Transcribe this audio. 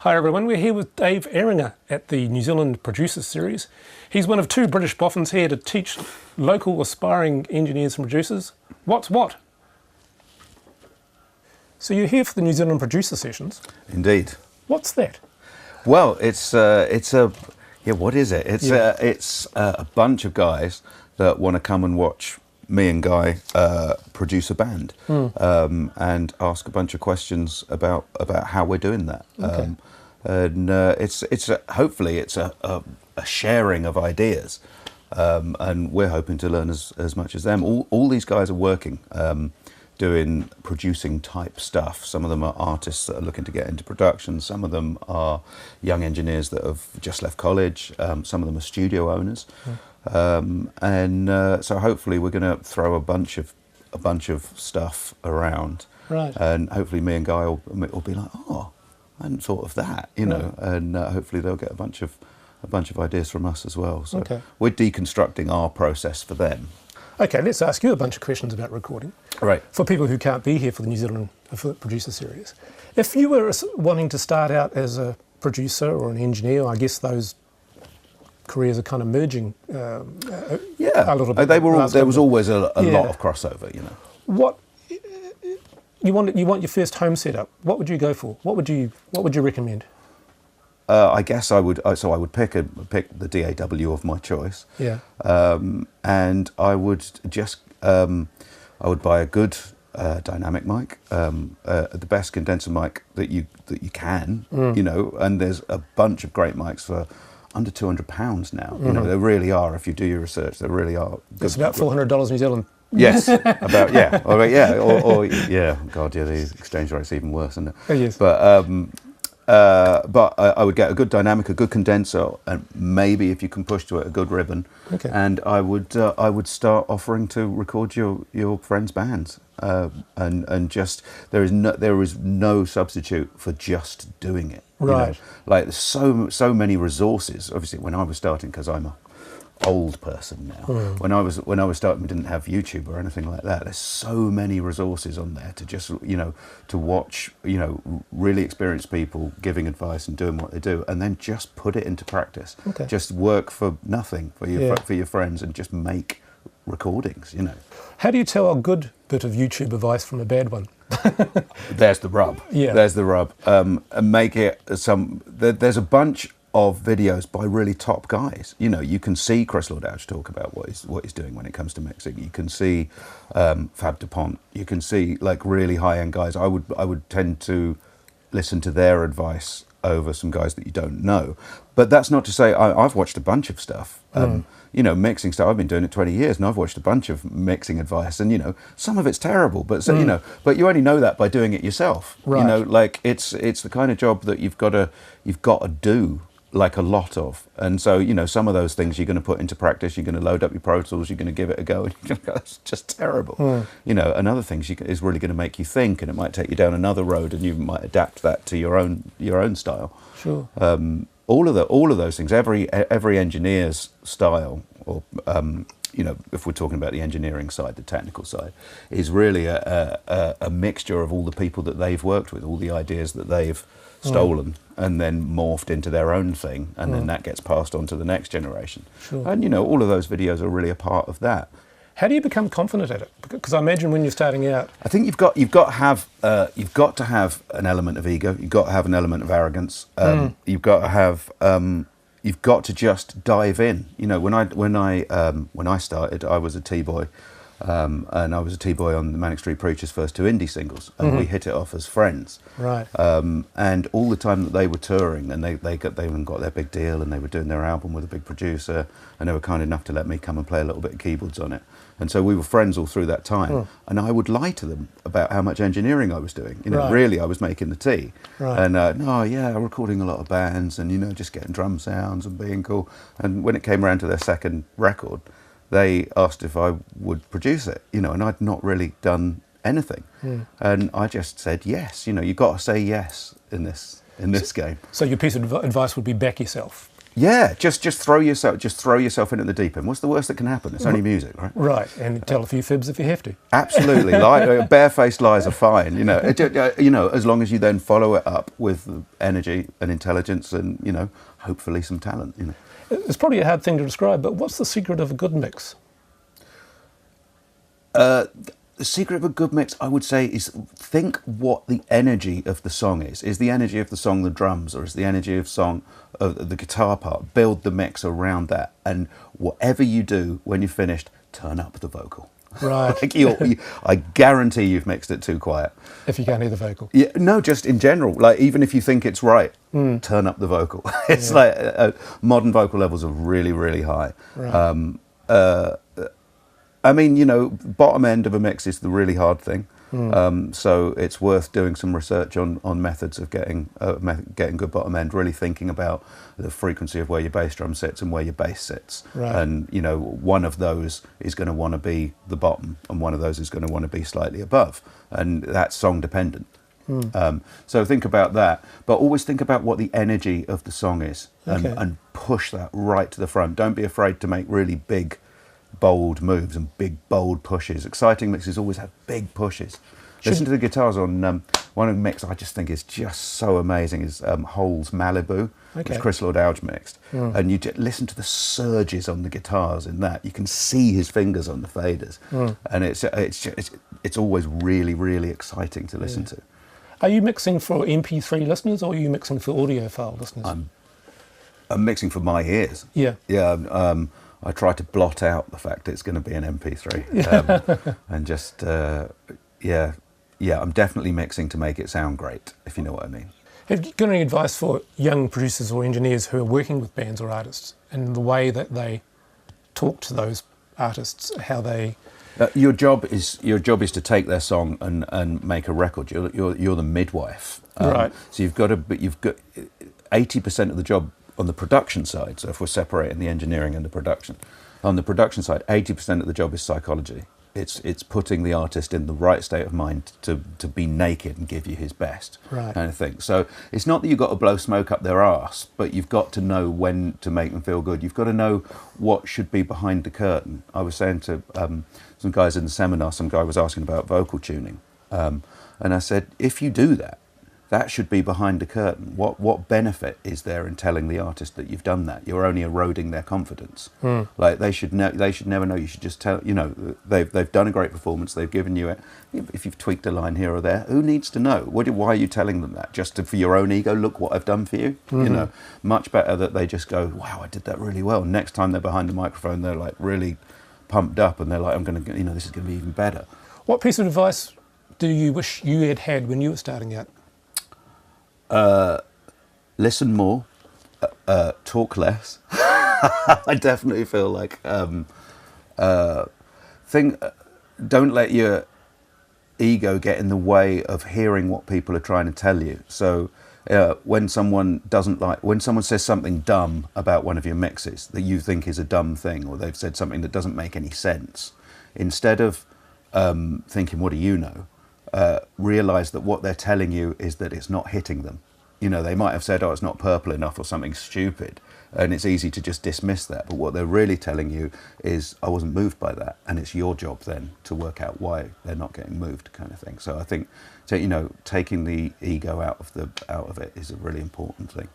Hi everyone, we're here with Dave Eringa at the New Zealand Producers Series. He's one of two British boffins here to teach local aspiring engineers and producers what's what. So you're here for the New Zealand Producer Sessions. Indeed. What's that? Well, it's what is it? It's a bunch of guys that want to come and watch me and Guy produce a band and ask a bunch of questions about how we're doing that. Okay. And hopefully it's a sharing of ideas, and we're hoping to learn as much as them. All these guys are working, doing producing type stuff. Some of them are artists that are looking to get into production. Some of them are young engineers that have just left college. Some of them are studio owners. So hopefully we're going to throw a bunch of stuff around, Right. and hopefully me and Guy will be like, oh, I hadn't thought of that, know, and hopefully they'll get a bunch of ideas from us as well. So we're deconstructing our process for them. Okay, let's ask you a bunch of questions about recording. Right. For people who can't be here for the New Zealand Producer Series. If you were wanting to start out as a producer or an engineer, I guess those careers are kind of merging a little bit. There was always a lot of crossover, you know. What you want your first home setup? What would you go for? What would you recommend? I guess I would pick the DAW of my choice. Yeah. And I would just I would buy a good dynamic mic, the best condenser mic that you can, you know. And there's a bunch of great mics for under £200 now. You know, there really are. If you do your research, there really are. It's about $400 New Zealand. Yes, God, the exchange rate's even worse, isn't it? Oh, yes. But I would get a good dynamic, a good condenser, and maybe if you can push to it, a good ribbon. Okay. And I would start offering to record your friends' bands, and just there is no substitute for just doing it. Right. You know? Like there's so many resources. Obviously, when I was starting, because I'm a old person now. When I was starting, we didn't have YouTube or anything like that. There's so many resources on there to just to watch really experienced people giving advice and doing what they do, and then just put it into practice. Okay. Just work for nothing for your friends and just make recordings. You know. How do you tell a good bit of YouTube advice from a bad one? There's the rub. Yeah. There's the rub. And make it there's a bunch of videos by really top guys. You know, you can see Chris Lord-Ouch talk about what he's doing when it comes to mixing. You can see Fab DuPont. You can see like really high-end guys. I would tend to listen to their advice over some guys that you don't know. But that's not to say I've watched a bunch of stuff. You know, mixing stuff. I've been doing it 20 years, and I've watched a bunch of mixing advice, and some of it's terrible. But but you only know that by doing it yourself. Right. You know, like it's the kind of job that you've got to do. Like a lot of, and so some of those things you're going to put into practice. You're going to load up your Pro Tools. You're going to give it a go, and you're going to go, that's just terrible. And other things is really going to make you think, and it might take you down another road, and you might adapt that to your own style. Sure. All of those things. Every engineer's style, or if we're talking about the engineering side, the technical side, is really a mixture of all the people that they've worked with, all the ideas that they've stolen and then morphed into their own thing, and then that gets passed on to the next generation. Sure. And all of those videos are really a part of that. How do you become confident at it? Because I imagine when you're starting out, I think you've got to have an element of ego. You've got to have an element of arrogance. You've got to have you've got to just dive in. When I started, I was a T-boy. And I was a T-boy on the Manic Street Preachers' first two indie singles, and we hit it off as friends. Right. And all the time that they were touring, and they even got their big deal, and they were doing their album with a big producer, and they were kind enough to let me come and play a little bit of keyboards on it. And so we were friends all through that time. And I would lie to them about how much engineering I was doing. Really, I was making the tea. Right. And recording a lot of bands, and just getting drum sounds and being cool. And when it came around to their second record, they asked if I would produce it, and I'd not really done anything. And I just said yes. You've got to say yes in this game. So your piece of advice would be back yourself. Yeah, just throw yourself into the deep end. What's the worst that can happen? It's only music, right? Right, and tell a few fibs if you have to. Absolutely, barefaced lies are fine. As long as you then follow it up with energy and intelligence, and hopefully some talent. It's probably a hard thing to describe, but what's the secret of a good mix? The secret of a good mix, I would say, is think what the energy of the song is. Is the energy of the song the drums, or is the energy of song of the guitar part? Build the mix around that, and whatever you do when you're finished, turn up the vocal. Right. I guarantee you've mixed it too quiet. If you can't hear the vocal. Yeah, no, just in general. Like, even if you think it's right, turn up the vocal. It's modern vocal levels are really, really high. Right. Bottom end of a mix is the really hard thing. So it's worth doing some research on methods of getting good bottom end, really thinking about the frequency of where your bass drum sits and where your bass sits. Right. And, one of those is going to want to be the bottom and one of those is going to want to be slightly above. And that's song dependent. So think about that, but always think about what the energy of the song is and push that right to the front. Don't be afraid to make really big, bold moves and big bold pushes. Exciting mixes always have big pushes. Listen to the guitars on one of the mix I just think is just so amazing is Hole's Malibu, which Chris Lord Alge mixed. And you listen to the surges on the guitars in that. You can see his fingers on the faders, and it's always really, really exciting to listen to. Are you mixing for MP3 listeners, or are you mixing for audiophile listeners? I'm mixing for my ears. Yeah. Yeah. I try to blot out the fact that it's going to be an MP3, and just I'm definitely mixing to make it sound great, if you know what I mean. Have you got any advice for young producers or engineers who are working with bands or artists and the way that they talk to those artists, how they? Your job is to take their song and make a record. You're the midwife, right? So you've got 80% of the job on the production side. So if we're separating the engineering and the production, on the production side, 80% of the job is psychology. It's putting the artist in the right state of mind to be naked and give you his best, right, kind of thing. So it's not that you've got to blow smoke up their arse, but you've got to know when to make them feel good. You've got to know what should be behind the curtain. I was saying to some guys in the seminar, some guy was asking about vocal tuning, and I said, if you do that, that should be behind the curtain. What benefit is there in telling the artist that you've done that? You're only eroding their confidence. Like they should never know. You should just tell. They've done a great performance. They've given you it. If you've tweaked a line here or there, who needs to know? Why are you telling them that? Just for your own ego? Look what I've done for you. Much better that they just go, wow, I did that really well. Next time they're behind the microphone, they're like really pumped up, and they're like, this is going to be even better. What piece of advice do you wish you had had when you were starting out? Listen more, talk less. I definitely feel like don't let your ego get in the way of hearing what people are trying to tell you. So when someone says something dumb about one of your mixes that you think is a dumb thing, or they've said something that doesn't make any sense, instead of thinking, what do you know? Realize that what they're telling you is that it's not hitting them. They might have said, it's not purple enough or something stupid, and it's easy to just dismiss that. But what they're really telling you is, I wasn't moved by that, and it's your job then to work out why they're not getting moved, kind of thing. So I think, taking the ego out of it is a really important thing.